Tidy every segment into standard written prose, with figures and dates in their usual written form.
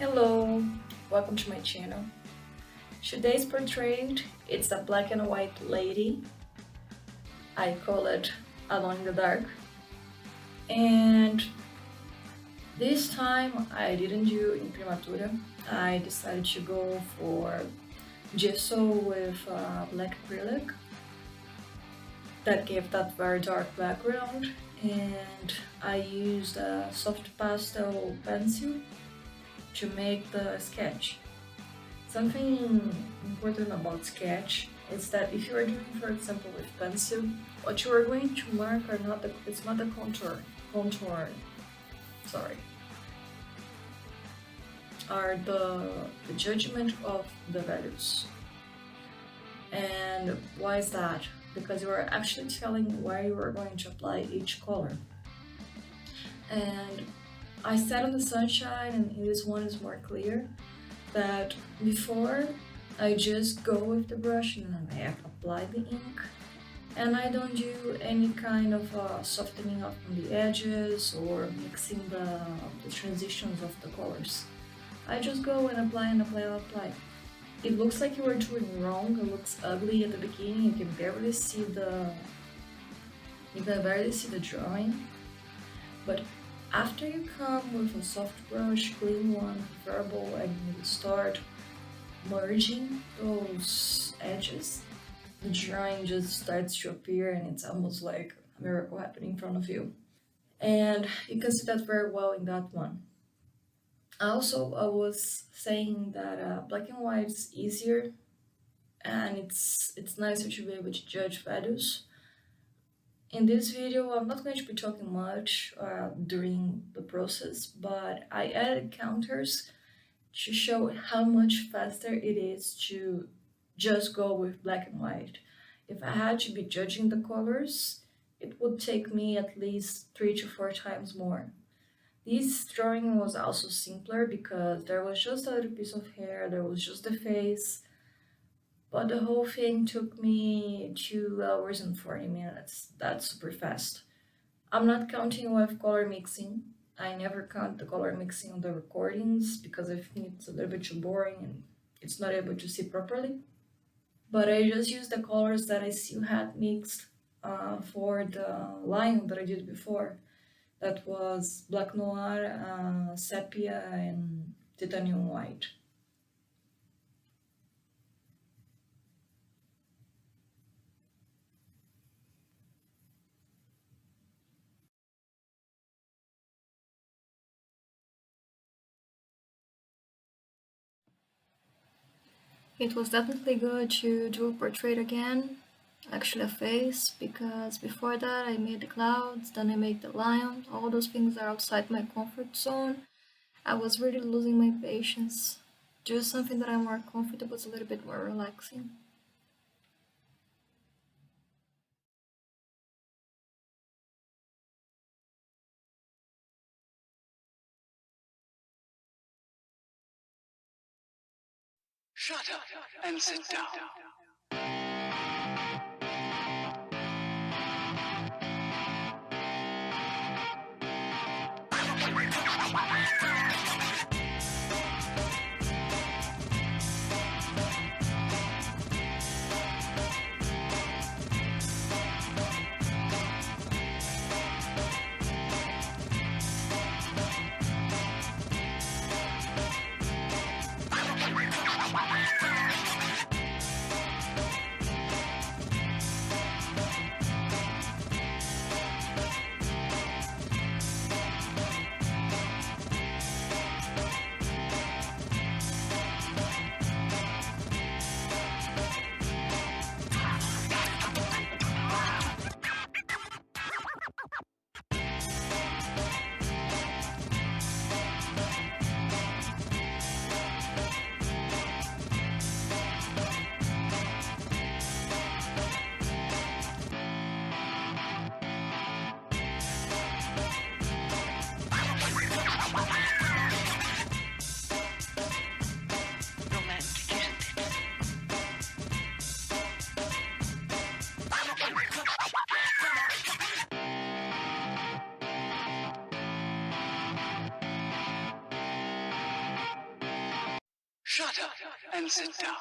Hello, welcome to my channel. Today's portrait, it's a black and white lady. I call it Alone in the Dark. And this time I didn't do imprimatura. I decided to go for gesso with black acrylic. That gave that very dark background. And I used a soft pastel pencil to make the sketch. Something important about sketch is that if you are doing, for example, with pencil, what you are going to mark are not it's not the contour, sorry, are the judgment of the values. And why is that? Because you are actually telling where you are going to apply each color. And I said on the sunshine, and this one is more clear, that before I just go with the brush and then I apply the ink, and I don't do any kind of softening up on the edges or mixing the transitions of the colors. I just go and apply and apply and apply. It looks like you are doing wrong, it looks ugly at the beginning, you can barely see the drawing, but after you come with a soft brush, clean one, preferable, and you start merging those edges, the drawing just starts to appear and it's almost like a miracle happening in front of you. And you can see that very well in that one. Also, I was saying that black and white is easier and it's nicer to be able to judge values. In this video, I'm not going to be talking much during the process, but I added counters to show how much faster it is to just go with black and white. If I had to be judging the colors, it would take me at least 3 to 4 times more. This drawing was also simpler because there was just a little piece of hair, there was just the face, but the whole thing took me 2 hours and 40 minutes. That's super fast. I'm not counting with color mixing. I never count the color mixing on the recordings because I think it's a little bit too boring and it's not able to see properly. But I just used the colors that I still had mixed for the line that I did before. That was black noir, sepia, and titanium white. It was definitely good to do a portrait again, actually a face, because before that I made the clouds, then I made the lion, all those things are outside my comfort zone. I was really losing my patience. Do something that I'm more comfortable, it's a little bit more relaxing. Shut up and sit down. and sit down.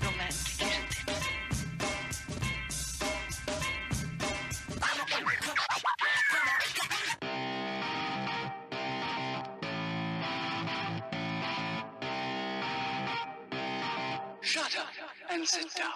Romantic, isn't it? Shut up and sit down.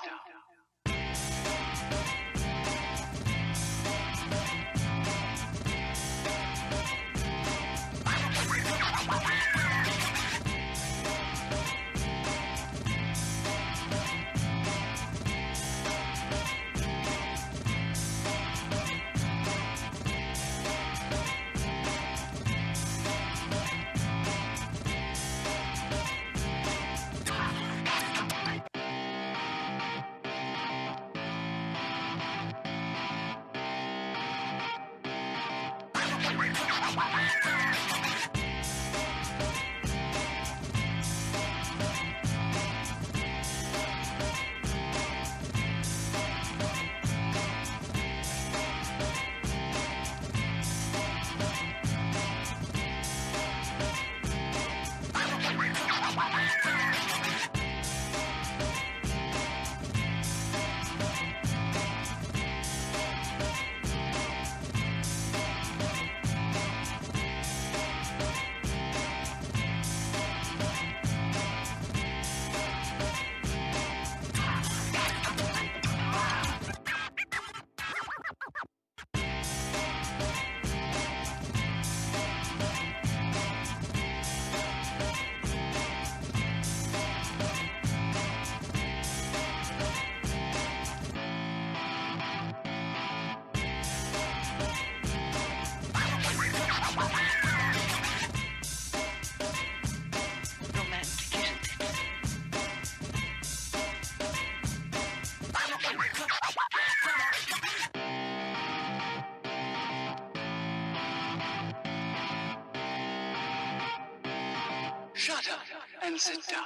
Romantic, isn't it? Shut up and sit down.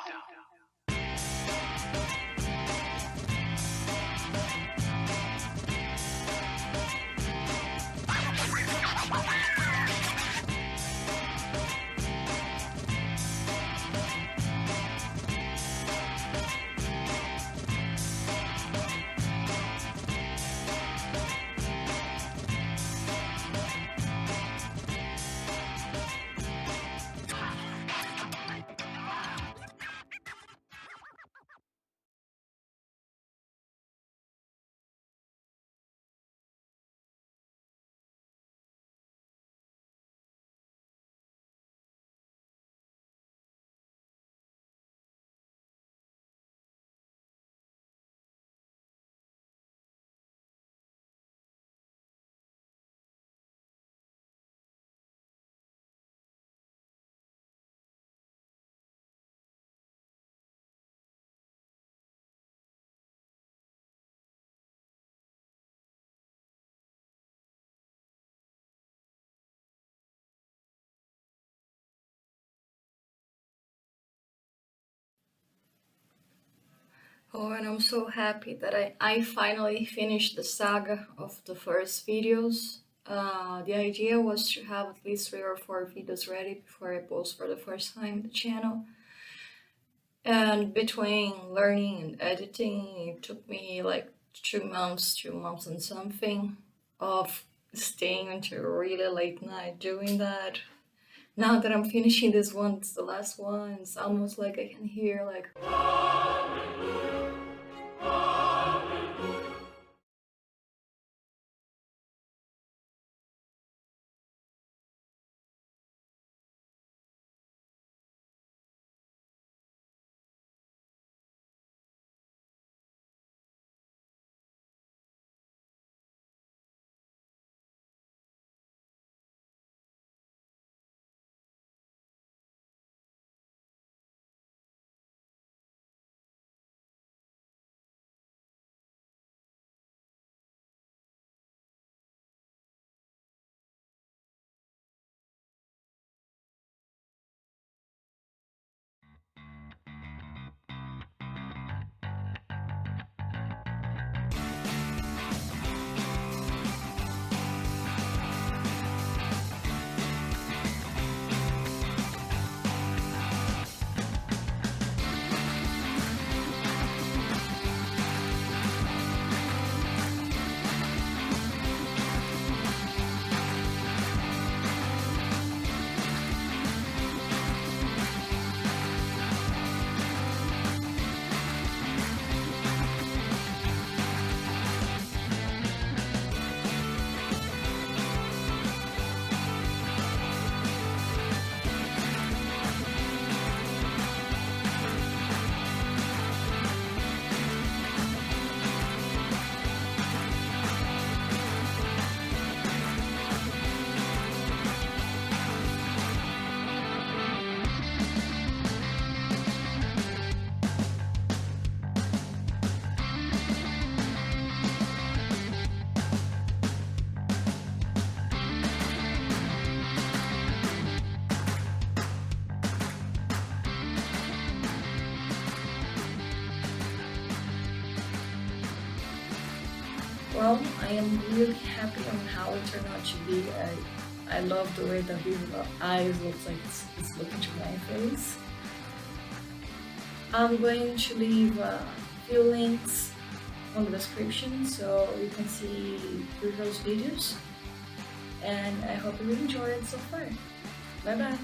Oh, and I'm so happy that I finally finished the saga of the first videos. The idea was to have at least 3 or 4 videos ready before I post for the first time the channel. And between learning and editing, it took me like 2 months, 2 months and something of staying until really late night doing that. Now that I'm finishing this one, it's the last one. It's almost like I can hear like well, I am really happy on how it turned out to be. I love the way that his eyes looks like it's looking to my face. I'm going to leave a few links on the description so you can see previous videos. And I hope you enjoyed it so far. Bye bye.